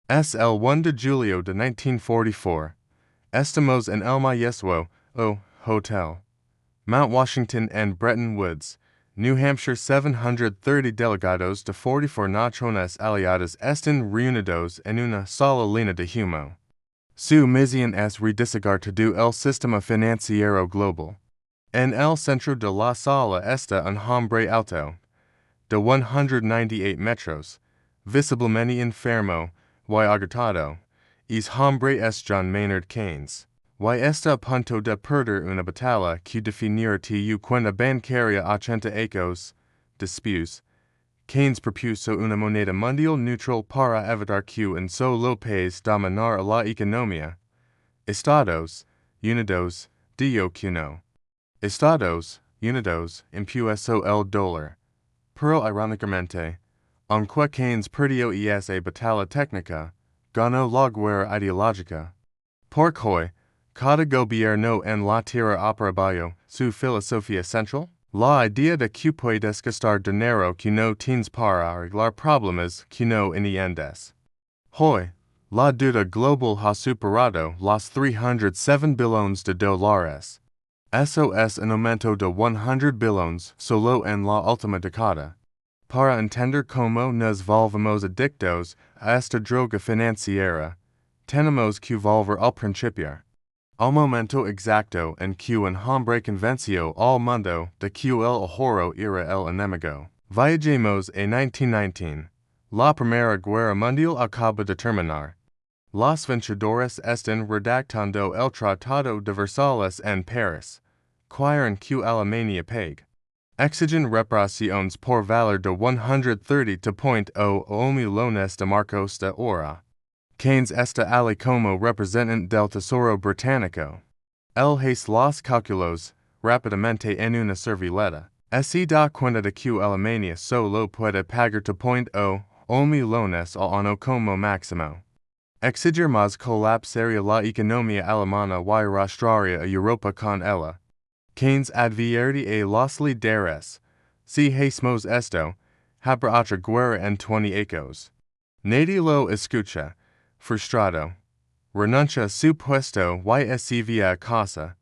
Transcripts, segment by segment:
El 1 de Julio de 1944. Estamos en el Maestro, Hotel. Mount Washington and Bretton Woods, New Hampshire. 730 delegados de 44 naciones aliadas están reunidos en una sola línea de humo. Su misión es redesarrollar el sistema financiero global. En el centro de la sala está un hombre alto, de 198 metros, visiblemente enfermo y agotado. Es hombre es John Maynard Keynes. Y está a punto de perder una batalla que definirá tu cuenta bancaria 80 ecos después. Keynes propuso una moneda mundial neutral para evitar que un solo país dominara la economía. Estados Unidos dijo que no. Estados Unidos impuso el dólar. Pero irónicamente, aunque Keynes perdió esa batalla técnica, ganó la guerra ideológica. Porque cada gobierno en la tierra apoyó su filosofía central, la idea de que puedes gastar dinero que no tienes para arreglar problemas que no entiendes. Hoy, la deuda global ha superado los 307 billones de dólares. Eso es un aumento de 100 billones solo en la última década. Para entender cómo nos volvemos adictos a esta droga financiera, tenemos que volver al principio. Al momento exacto en que un hombre convenció al mundo de que el ahorro era el enemigo. Viajemos a 1919. La Primera Guerra Mundial acaba de terminar. Los vencedores están redactando el Tratado de Versalles en Paris. Quieren que Alemania pague. Exigen reparaciones por valor de 130.0 millones de marcos de oro. Keynes está allí como representante del Tesoro británico. Él hace los cálculos rápidamente en una servilleta. Se da cuenta de que Alemania solo puede pagar 2.0 millones al año como máximo. Exigir más colapsaría la economía alemana y arrastraría a Europa con ella. Keynes advierte a los líderes: si hacemos esto, habrá otra guerra en 20 ecos. Nadie lo escucha. Frustrado, renuncia a su puesto y se va a casa.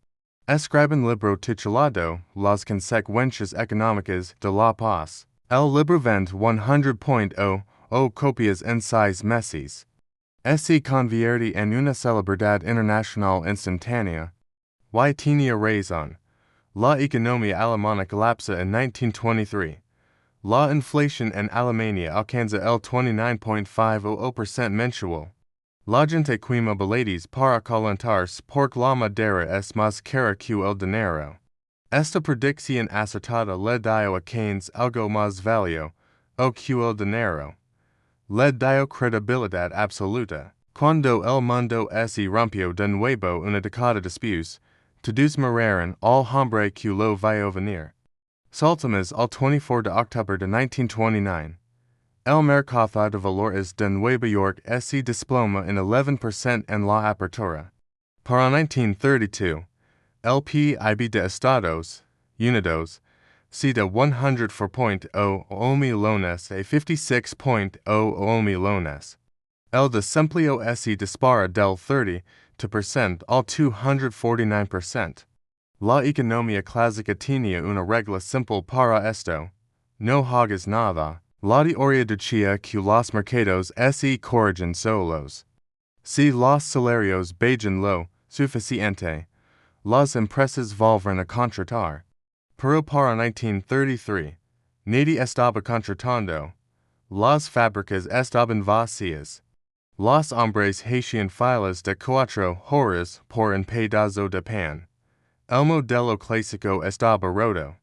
Escribe un libro titulado Las consecuencias económicas de la paz. El libro vende 100.0 copias en 6 meses. Se convierte en una celebridad internacional instantánea. Y tenía razón. La economía alemana colapsa en 1923. La inflación en Alemania alcanza el 29.50% mensual. La gente quema billetes para calentarse porque la madera es más cara que el dinero. Esta predicción acertada le dio a Keynes algo más valioso que el dinero. Le dio credibilidad absoluta. Cuando el mundo se rompió de nuevo una década después, todos miraron al hombre que lo vio venir. Saltamos al 24 de octubre de 1929. El mercado de valores de Nueva York se desploma en 11% en la apertura. Para 1932, el PIB de Estados Unidos se de 104.0 millones a 56.0 millones. El desempleo se dispara del 30% al 249%. La economía clásica tenía una regla simple para esto: no hagas nada. La teoría decía que los mercados se corrigen solos. Si los salarios bajan lo suficiente, las empresas volverán a contratar. Pero para 1933, nadie estaba contratando. Las fábricas estaban vacías. Los hombres hacían filas de 4 horas por un pedazo de pan. El modelo clásico estaba roto.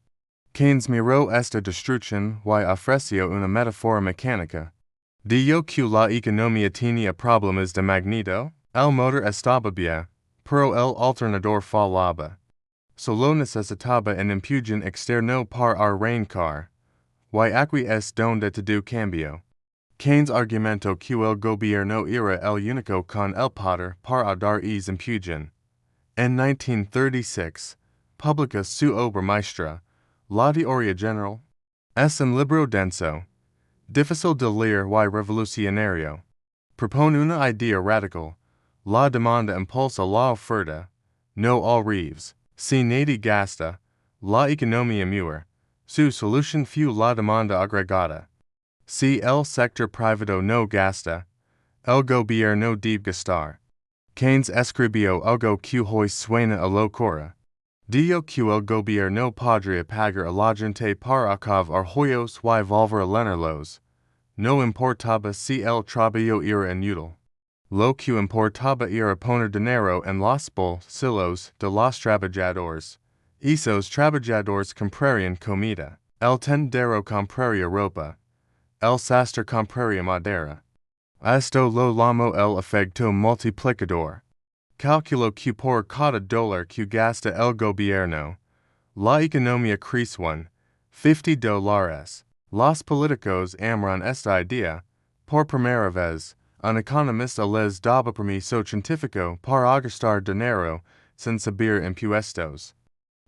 Keynes miró esta destrucción y ofreció una metáfora mecánica. Dijo que la economía tenía problemas de magneto. El motor estaba bien, pero el alternador fallaba. Solo necesitaba un empujón externo para arrancar. Y aquí es donde todo cambió. Keynes argumentó que el gobierno era el único con el poder para dar ese empujón. En 1936, publica su obra maestra, La teoría general. Es un libro denso, difícil de leer y revolucionario. propone una idea radical, la demanda impulsa la oferta, no al revés, si nadie gasta, la economía muere, su solución fue la demanda agregada. Si el sector privado no gasta, el gobierno debe gastar. Keynes escribió algo que hoy suena a locura. Dijo que el gobierno podría pagar a la gente para acabar hoyos y volver a llenarlos. No importaba si el trabajo era inútil. Lo que importaba era poner dinero en los bolsillos de los trabajadores. Esos trabajadores comprarían comida. El tendero compraría ropa. El sastre compraría madera. Esto lo llamo el efecto multiplicador. Calculo que por cada dólar que gasta el gobierno, la economía crece $50. Los políticos amarán esta idea. Por primera vez, un economista les daba permiso científico para gastar dinero sin subir impuestos.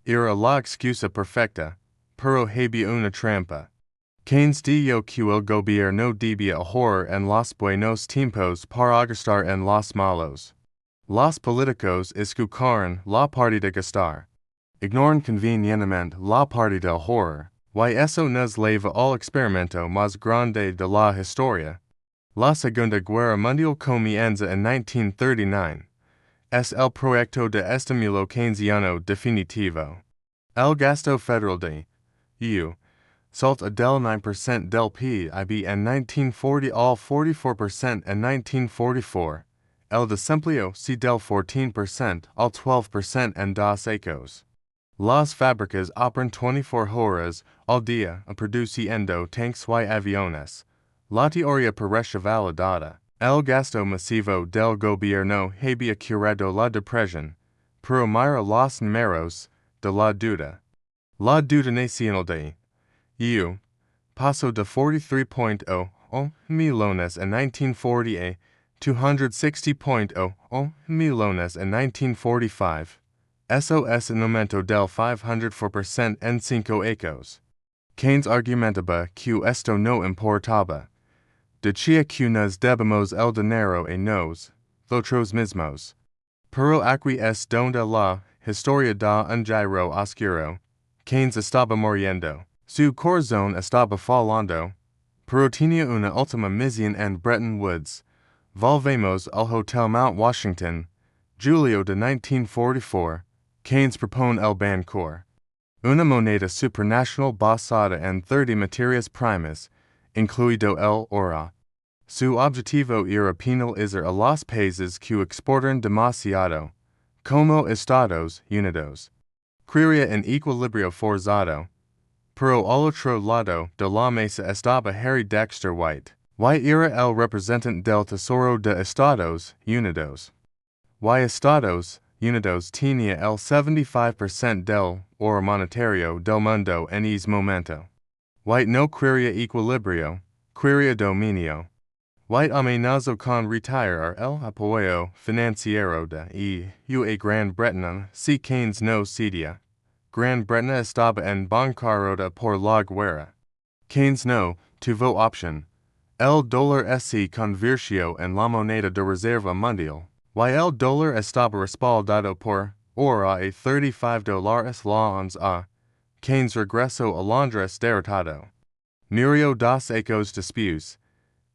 Era la excusa perfecta, pero había una trampa. Keynes dijo que el gobierno debía ahorrar en los buenos tiempos para gastar en los malos. Los políticos escucharon la parte de gastar. Ignoran convenientemente la parte de ahorrar, y eso nos lleva al experimento más grande de la historia. La Segunda Guerra Mundial comienza en 1939. Es el proyecto de estímulo keynesiano definitivo. El gasto federal de U. Salta del 9% del PIB en 1940 al 44% en 1944. El desempleo si del 14% al 12% en 2 años. Las fábricas operan 24 horas al día produciendo tanques y aviones. La teoría parece validada. El gasto masivo del gobierno había curado la depresión, pero mira los números de la deuda. La deuda nacional de U. Pasó de 43.00 millones en 1940 a 260.00 millones en 1945. Eso es un aumento del 504% en 5 años. Keynes argumentaba que esto no importaba. Decía que nos debemos el dinero a nosotros mismos. Pero aquí es donde la historia da un giro oscuro. Keynes estaba muriendo. Su corazón estaba fallando, pero tenía una última misión en Bretton Woods. Volvemos al Hotel Mount Washington, julio de 1944. Keynes propone el Bancor. Una moneda supranacional basada en 30 materias primas, incluido el oro. Su objetivo era penalizar a los países que exportan demasiado, como Estados Unidos. Crearía un equilibrio forzado. Pero al otro lado de la mesa estaba Harry Dexter White. White era el representante del Tesoro de Estados Unidos. Estados Unidos tenía el 75% del oro monetario del mundo en ese momento. White no quería equilibrio, quería dominio. White amenazó con retirar el apoyo financiero de EU a Gran Bretaña si Keynes no cedía. Gran Bretaña estaba en bancarrota por la guerra. Keynes no tuvo opción. El dólar se convirtió en la moneda de reserva mundial. El dólar estaba respaldado por oro a $35 la onza. Keynes regresó a Londres derrotado. Murió 2 años después.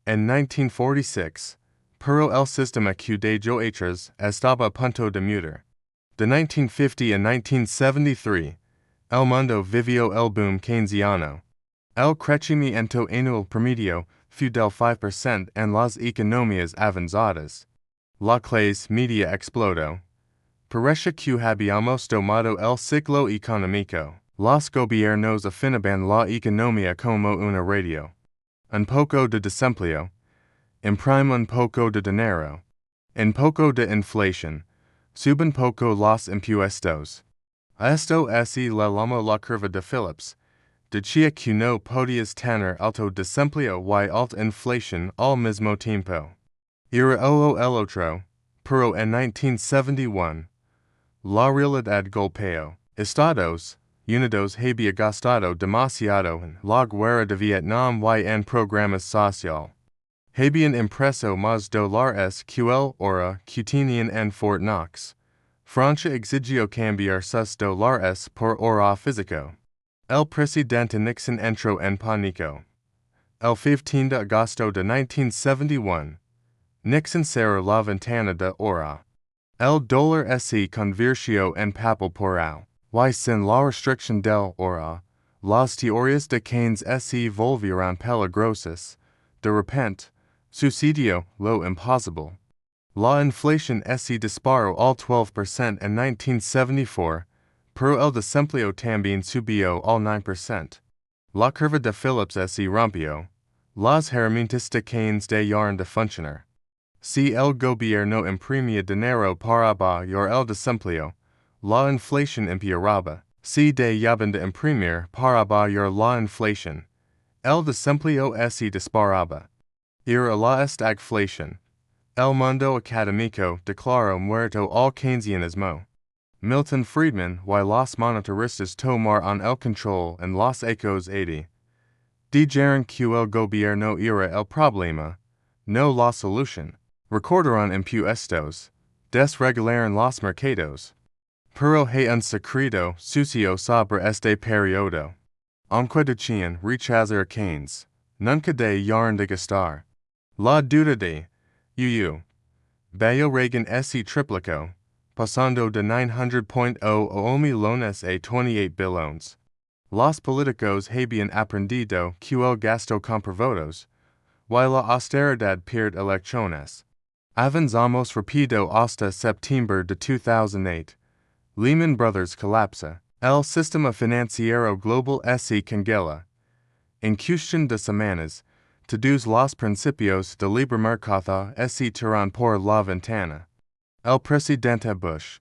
En 1946, pero el sistema que de atrás estaba a punto de mutar. De 1950 a 1973, el mundo vivió el boom keynesiano. El crecimiento anual promedio fue del 5% en las economías avanzadas. La clase media explodó. Parece que habíamos tomado el ciclo económico. Los gobiernos afinaban la economía como una radio. Un poco de desempleo. Imprime un poco de dinero. Un poco de inflación. Suben poco los impuestos. Esto es le llamo la curva de Phillips. Decía que no podías tener alto desempleo y alta inflación al mismo tiempo. Era el otro, pero en 1971, la realidad golpeó. Estados Unidos había gastado demasiado en la guerra de Vietnam y en programas social. Habían impreso más dólares que el oro que tenían en Fort Knox. Francia exigió cambiar sus dólares por oro físico. El presidente Nixon entró en pánico. El 15 de agosto de 1971, Nixon cerró la ventana de oro. El dólar se convirtió en papel porao. Y sin la restricción del oro, las teorías de Keynes se volvieron peligrosas. De repente, sucedió lo imposible. La inflación se disparó al 12% en 1974, pero el desempleo también subió al 9%. La curva de Phillips se rompió. Las herramientas de Keynes dejaron de funcionar. Si el gobierno imprimía dinero para bajar el desempleo, la inflación empeoraba. Si dejaban de imprimir para bajar la inflación, el desempleo se disparaba. Era la estagflación. El mundo académico declaró muerto al keynesianismo. Milton Friedman y los monetaristas tomaron el control en los ecos 80. Dijeron que el gobierno era el problema, no la solución. Recordaron impuestos, desregularon los mercados. Pero hay un secreto sucio sobre este periodo. Aunque decían rechazar Keynes, nunca dejaron de gastar. La deuda de Bayo Reagan se triplicó, pasando de 900.0 millones a 28 billones. Los políticos habían aprendido que el gasto compra votos, y la austeridad pierde elecciones. Avanzamos rápido hasta septiembre de 2008. Lehman Brothers colapsa. El sistema financiero global se congela. En cuestión de semanas, todos los principios de libre mercado se tiran por la ventana. El presidente Bush,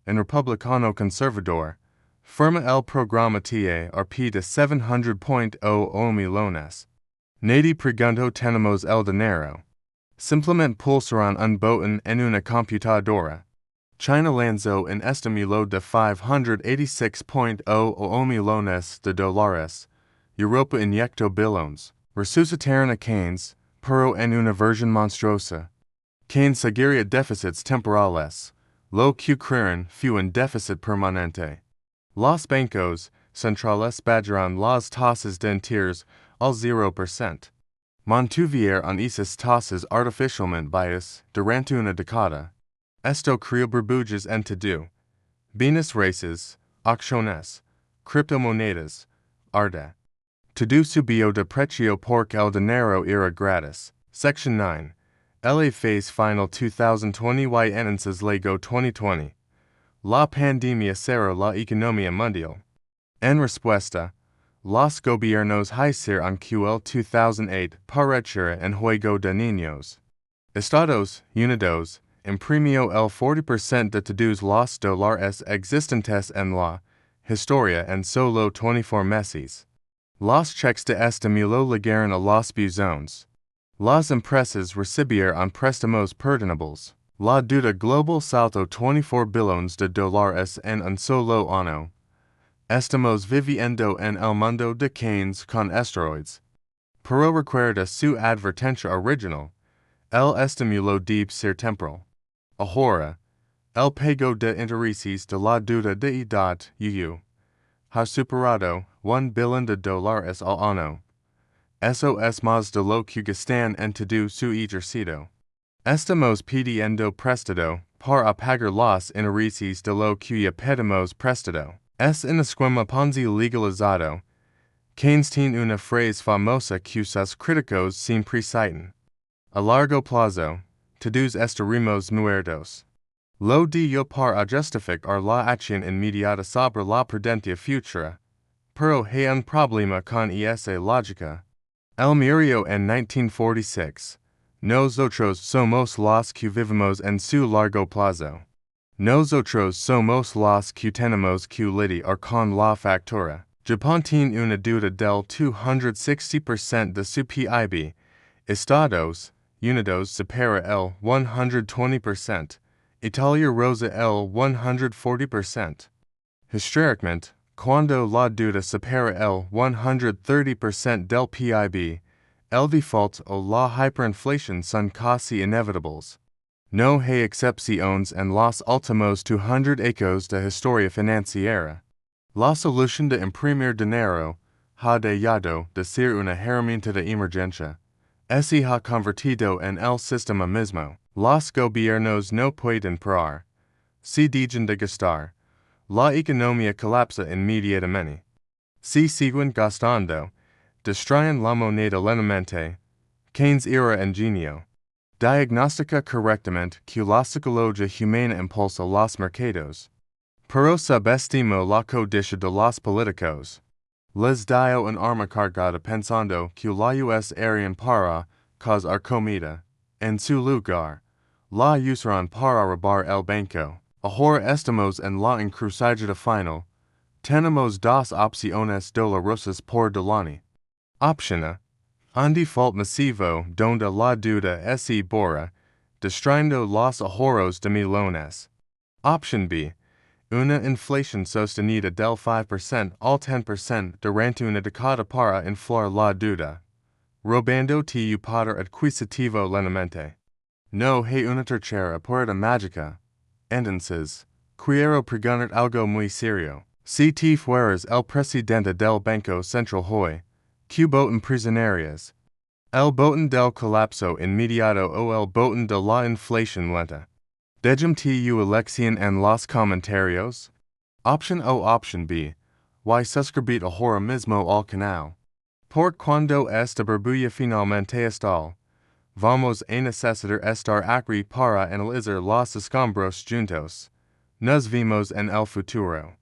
un republicano conservador, firma el programa TARP de 700.0 millones. Nadie preguntó tenemos el dinero. Simplemente pulsaron un botón en una computadora. China lanzó un estímulo de 586.0 millones de dólares. Europa inyectó billones. Resucitaron a Keynes, pero en una versión monstruosa. Keynes seguiría déficits temporales. Lo que crearon fue un déficit permanente. Los bancos centrales bajaron las tasas de interés al 0%. Mantuvieron esas tasas artificialmente bajas durante una década. Esto creó burbujas en todo. Bienes raíces, acciones, criptomonedas, arte. Todo subió de precio porque el dinero era gratis. Section 9. La phase final 2020 y entonces llegó 2020. La pandemia cerró la economía mundial. En respuesta, los gobiernos hicieron que el 2008 pareciera en juego de niños. Estados Unidos imprimió el 40% de todos los dólares existentes en la historia en solo 24 meses. Los cheques de estímulo llegaron a los buzones. Las empresas recibieron préstamos perdonables. La deuda global saltó 24 billones de dólares en un solo año. Estamos viviendo en el mundo de Keynes con esteroides. Pero recuerda su advertencia original. El estímulo debe ser temporal. Ahora, el pago de intereses de la deuda de edad ha superado $1 billion al año. Eso es más de lo que gastan en todo su ejercicio. Estamos pidiendo prestado para pagar los intereses de lo que ya pedimos prestado. Es un esquema Ponzi legalizado. Keynes tiene una frase famosa que sus críticos siempre citan. A largo plazo, todos estaremos muertos. Lo digo para justificar la acción inmediata sobre la prudencia futura. Pero hay un problema con esa lógica. El murió en 1946. Nosotros somos los que vivimos en su largo plazo. Nosotros somos los que tenemos que lidiar con la factura. Japón tiene una deuda del 260% de su PIB. Estados Unidos supera el 120%. Italia roza el 140%. Históricamente, cuando la deuda supera el 130% del PIB, El default o la hyperinflación son casi inevitables. No hay excepciones en los últimos 200 ecos de historia financiera. La solución de imprimir dinero ha dejado de ser una herramienta de emergencia. Se ha convertido en el sistema mismo. Los gobiernos no pueden parar. Si dejan de gastar, la economía colapsa inmediatamente. Si siguen gastando, destruyen la moneda lentamente. Keynes era ingenio. Diagnostica correctamente que la psicología humana impulsa los mercados. Pero subestimo la codicia de los políticos. Les dio un arma cargada pensando que la US harían para causar comida. En su lugar, la usaron para robar el banco. Ahora estamos en la encrucijada final. Tenemos dos opciones dolorosas por delante. Opción A. Un default masivo donde la deuda se borra, destruyendo los ahorros de millones. Option B. Una inflación sostenida del 5% al 10% durante una década para inflar la deuda, robando tu poder adquisitivo lentamente. No hay una tercera puerta mágica. Entonces, quiero preguntar algo muy serio. Si te fueras el presidente del Banco Central hoy, ¿qué botón presionarías? ¿El botón del colapso inmediato o el botón de la inflación lenta? Déjame tu elección en los comentarios. Option O, Option B. Y suscribir ahora mismo al canal. Por cuando esta burbuja finalmente estal. Vamos a necesitar estar aquí para analizar los escombros juntos. Nos vemos en el futuro.